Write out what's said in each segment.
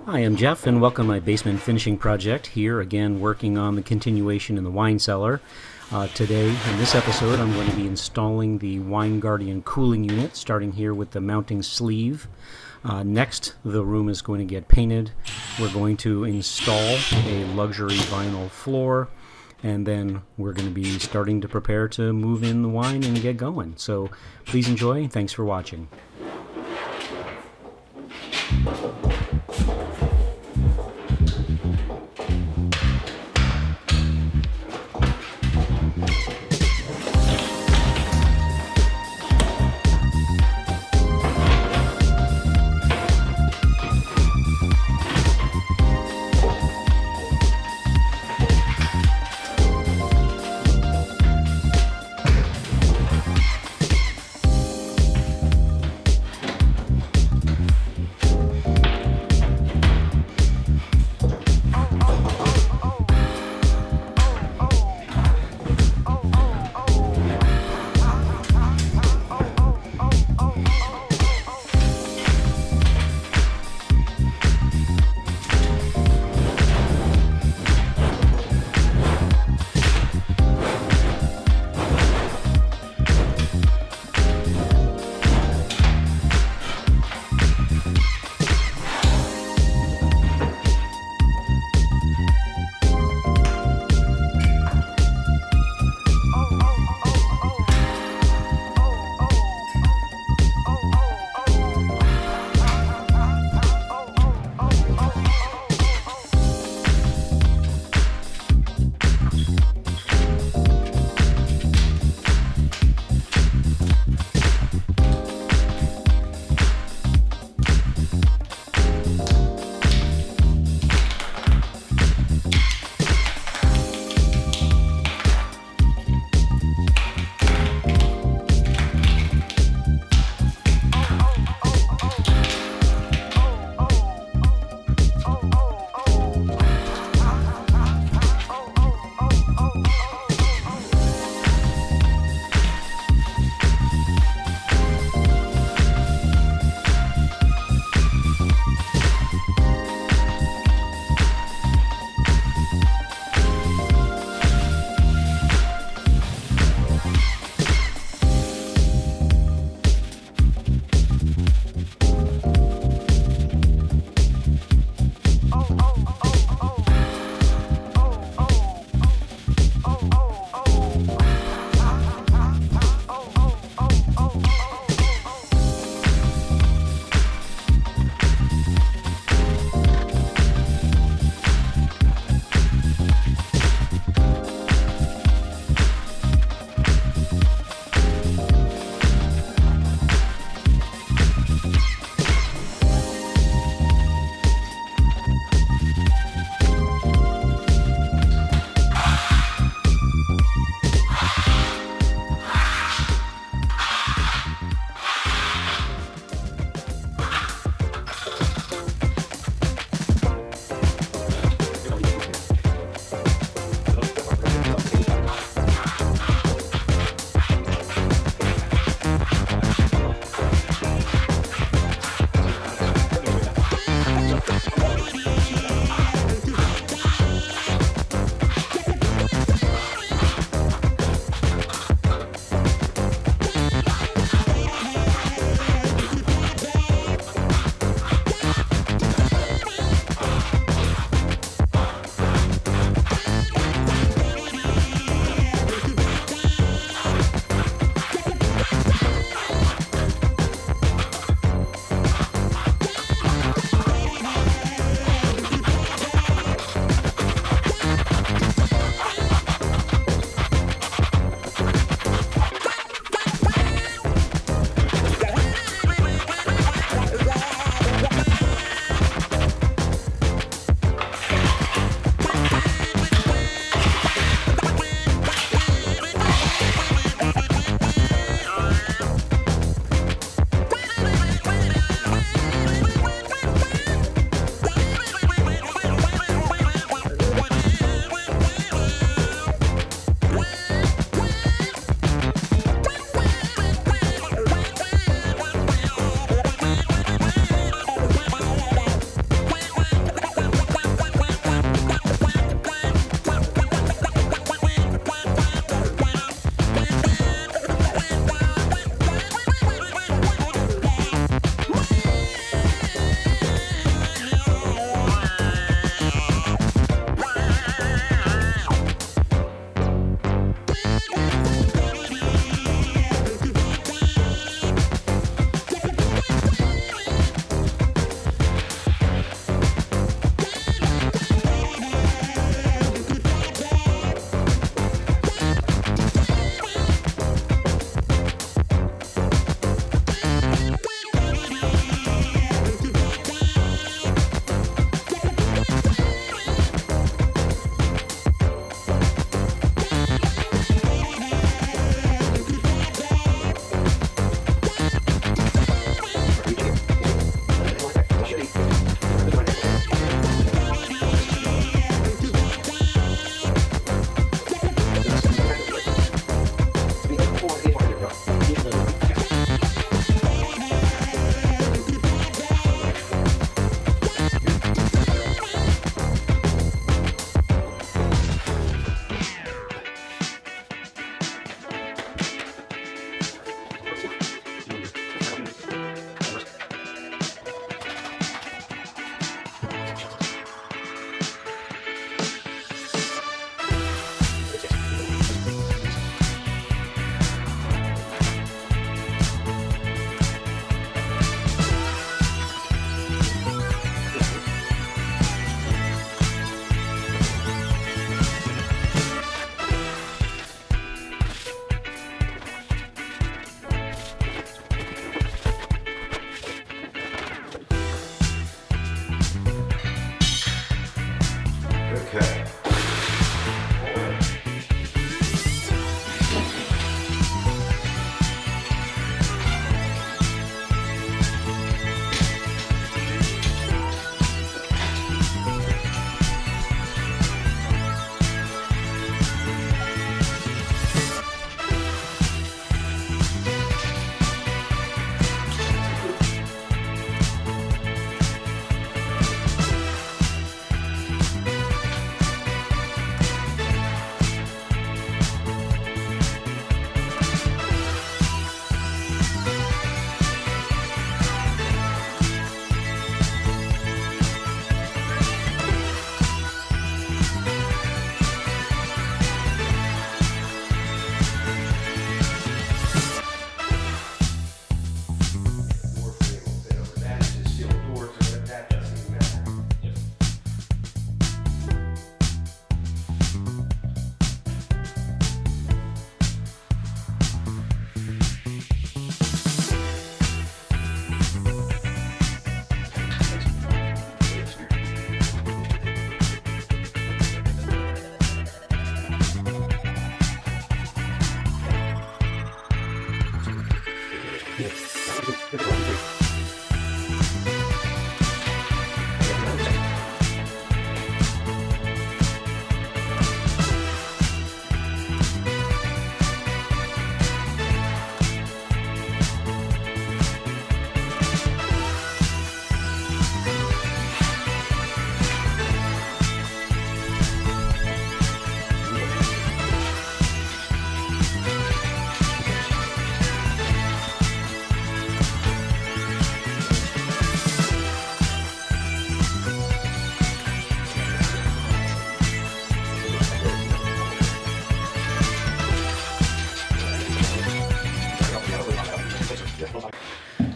Hi, I'm Jeff, and welcome to my basement finishing project. Here again, working on the continuation in the wine cellar. Today, in this episode, I'm going to be installing the Wine Guardian cooling unit, starting here with the mounting sleeve. Next, the room is going to get painted. We're going to install a luxury vinyl floor, and then we're going to be starting to prepare to move in the wine and get going. So please enjoy. Thanks for watching.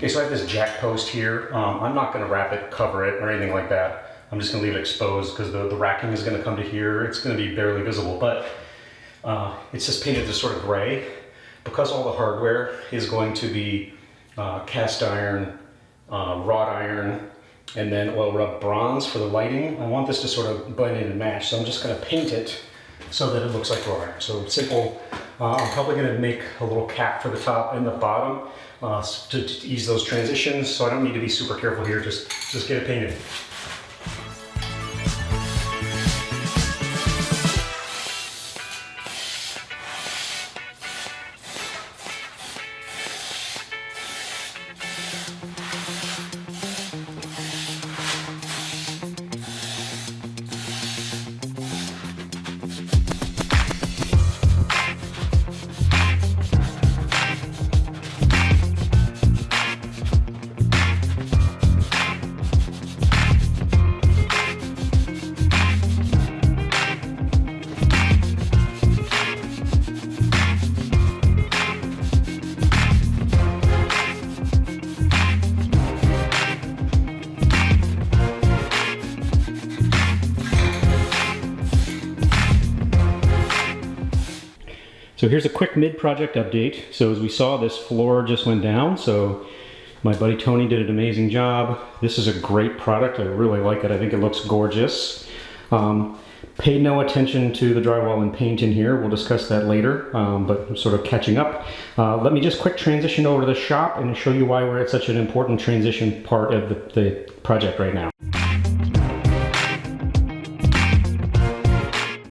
Okay, so I have this jack post here. I'm not going to wrap it, cover it, or anything like that. I'm just going to leave it exposed because the racking is going to come to here. It's going to be barely visible, but it's just painted this sort of gray. Because all the hardware is going to be cast iron, wrought iron, and then oil rubbed bronze for the lighting, I want this to sort of blend in and match. So I'm just going to paint it so that it looks like wrought iron. So simple. I'm probably going to make a little cap for the top and the bottom to ease those transitions. So I don't need to be super careful here. Just get it painted. So here's a quick mid-project update. So as we saw, this floor just went down. So my buddy Tony did an amazing job. This is a great product. I really like it. I think it looks gorgeous. Paid no attention to the drywall and paint in here. We'll discuss that later, but I'm sort of catching up. Let me just quick transition over to the shop and show you why we're at such an important transition part of the project right now.